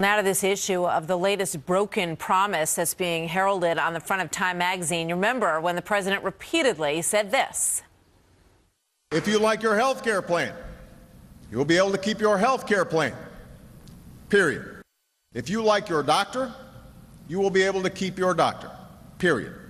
Now to this issue of the latest broken promise that's being heralded on the front of Time magazine. You remember when the president repeatedly said this. If you like your health care plan, you will be able to keep your health care plan, period. If you like your doctor, you will be able to keep your doctor, period.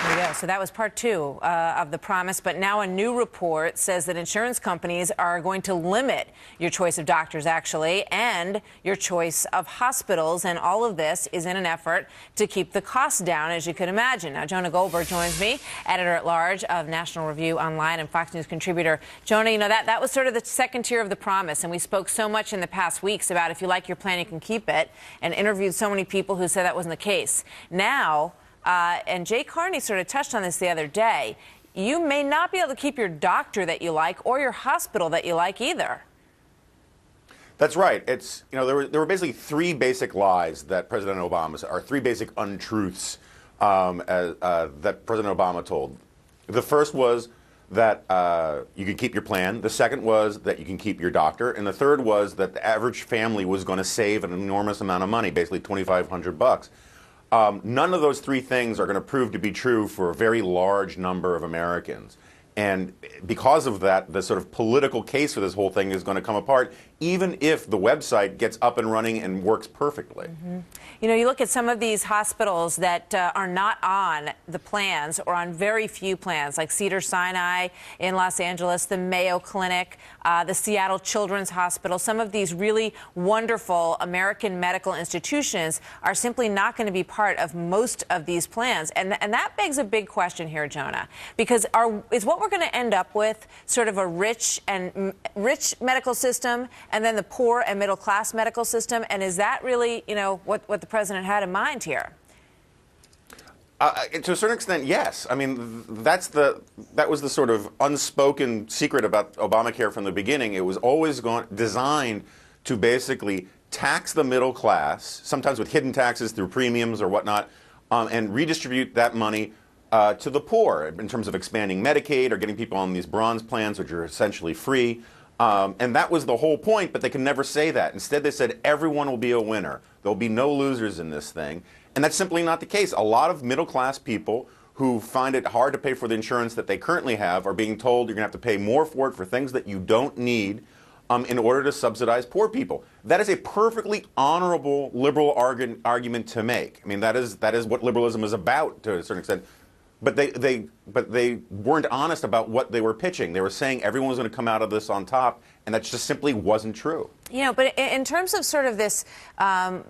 There you go. So that was part two of the promise. But now a new report says that insurance companies are going to limit your choice of doctors, actually, and your choice of hospitals. And all of this is in an effort to keep the costs down, as you could imagine. Now, Jonah Goldberg joins me, editor-at-large of National Review Online and Fox News contributor. Jonah, you know, that was sort of the second tier of the promise. And we spoke so much in the past weeks about if you like your plan, you can keep it, and interviewed so many people who said that wasn't the case. Now, and Jay Carney sort of touched on this the other day, you may not be able to keep your doctor that you like or your hospital that you like either. That's right. It's, you know, there were basically three basic lies that President Obama, or three basic untruths that President Obama told. The first was that you could keep your plan. The second was that you can keep your doctor. And the third was that the average family was going to save an enormous amount of money, basically $2,500. None of those three things are going to prove to be true for a very large number of Americans. And because of that, the sort of political case for this whole thing is going to come apart, even if the website gets up and running and works perfectly. Mm-hmm. You know, you look at some of these hospitals that are not on the plans or on very few plans, like Cedars-Sinai in Los Angeles, the Mayo Clinic, the Seattle Children's Hospital. Some of these really wonderful American medical institutions are simply not going to be part of most of these plans. And that begs a big question here, Jonah, because is what we're going to end up with sort of a rich medical system and then the poor and middle class medical system? And is that really, you know, what the president had in mind here? To a certain extent, yes. I mean, that was the sort of unspoken secret about Obamacare from the beginning. It was always designed to basically tax the middle class, sometimes with hidden taxes through premiums or whatnot, and redistribute that money to the poor in terms of expanding Medicaid or getting people on these bronze plans, which are essentially free. And that was the whole point, but they could never say that. Instead, they said everyone will be a winner. There'll be no losers in this thing. And that's simply not the case. A lot of middle-class people who find it hard to pay for the insurance that they currently have are being told you're going to have to pay more for it for things that you don't need in order to subsidize poor people. That is a perfectly honorable liberal argument to make. I mean, that is what liberalism is about to a certain extent. But they weren't honest about what they were pitching. They were saying everyone was going to come out of this on top, and that just simply wasn't true. You know, but in terms of sort of this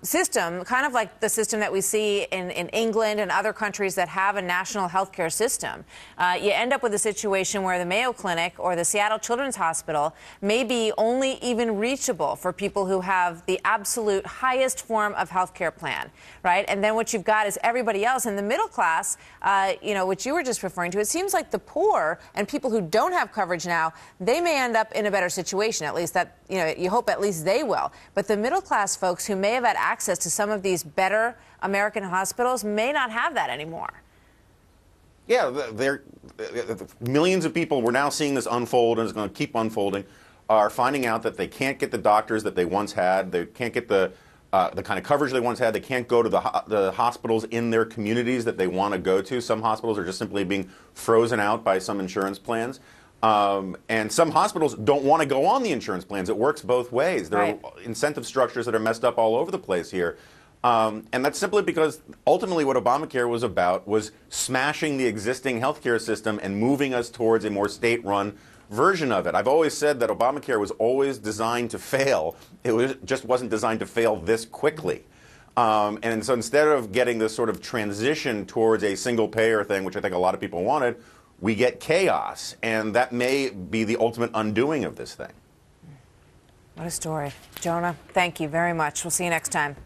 system, kind of like the system that we see in England and other countries that have a national health care system, you end up with a situation where the Mayo Clinic or the Seattle Children's Hospital may be only even reachable for people who have the absolute highest form of health care plan, right? And then what you've got is everybody else in the middle class, you know, which you were just referring to. It seems like the poor and people who don't have coverage now, they may end up in a better situation. At least that, you know, you hope at least they will. But the middle class folks who may have had access to some of these better American hospitals may not have that anymore. Yeah, millions of people, we're now seeing this unfold, and it's going to keep unfolding, are finding out that they can't get the doctors that they once had. They can't get the kind of coverage they once had. They can't go to the hospitals in their communities that they want to go to. Some hospitals are just simply being frozen out by some insurance plans. And some hospitals don't want to go on the insurance plans. It works both ways. There are incentive structures that are messed up all over the place here. And that's simply because ultimately what Obamacare was about was smashing the existing healthcare system and moving us towards a more state-run version of it. I've always said that Obamacare was always designed to fail. Just wasn't designed to fail this quickly. And so instead of getting this sort of transition towards a single-payer thing, which I think a lot of people wanted, we get chaos, and that may be the ultimate undoing of this thing. What a story. Jonah, thank you very much. We'll see you next time.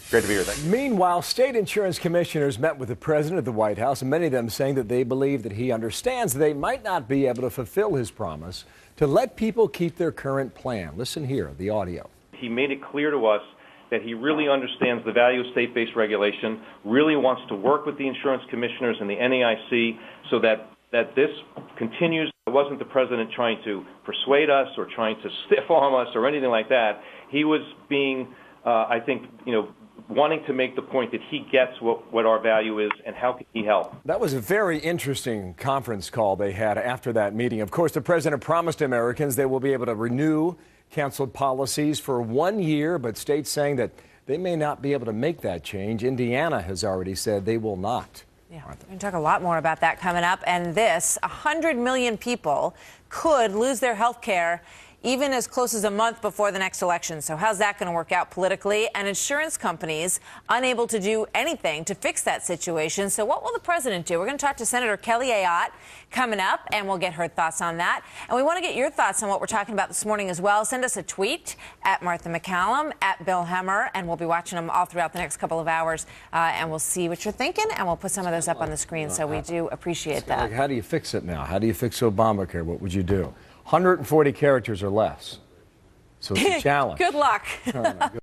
Great to be here. Thank you. Meanwhile, state insurance commissioners met with the president at the White House, and many of them saying that they believe that he understands they might not be able to fulfill his promise to let people keep their current plan. Listen here, the audio. He made it clear to us that he really understands the value of state-based regulation, really wants to work with the insurance commissioners and the NAIC so that this continues It wasn't the president trying to persuade us or trying to stiff-arm us or anything like that. He was being, I think, wanting to make the point that he gets what our value is and how can he help. That was a very interesting conference call they had after that meeting. Of course, the president promised Americans they will be able to renew canceled policies for 1 year, but states saying that they may not be able to make that change. Indiana has already said they will not. Yeah, we're going to talk a lot more about that coming up. And this, 100 million people could lose their health care even as close as a month before the next election. So how's that going to work out politically? And insurance companies unable to do anything to fix that situation. So what will the president do? We're going to talk to Senator Kelly Ayotte coming up, and we'll get her thoughts on that. And we want to get your thoughts on what we're talking about this morning as well. Send us a tweet at Martha McCallum, at Bill Hemmer, and we'll be watching them all throughout the next couple of hours. And we'll see what you're thinking, and we'll put some of those up on the screen. So we do appreciate that. Like, how do you fix it now? How do you fix Obamacare? What would you do? 140 characters or less. So it's a challenge. Good luck.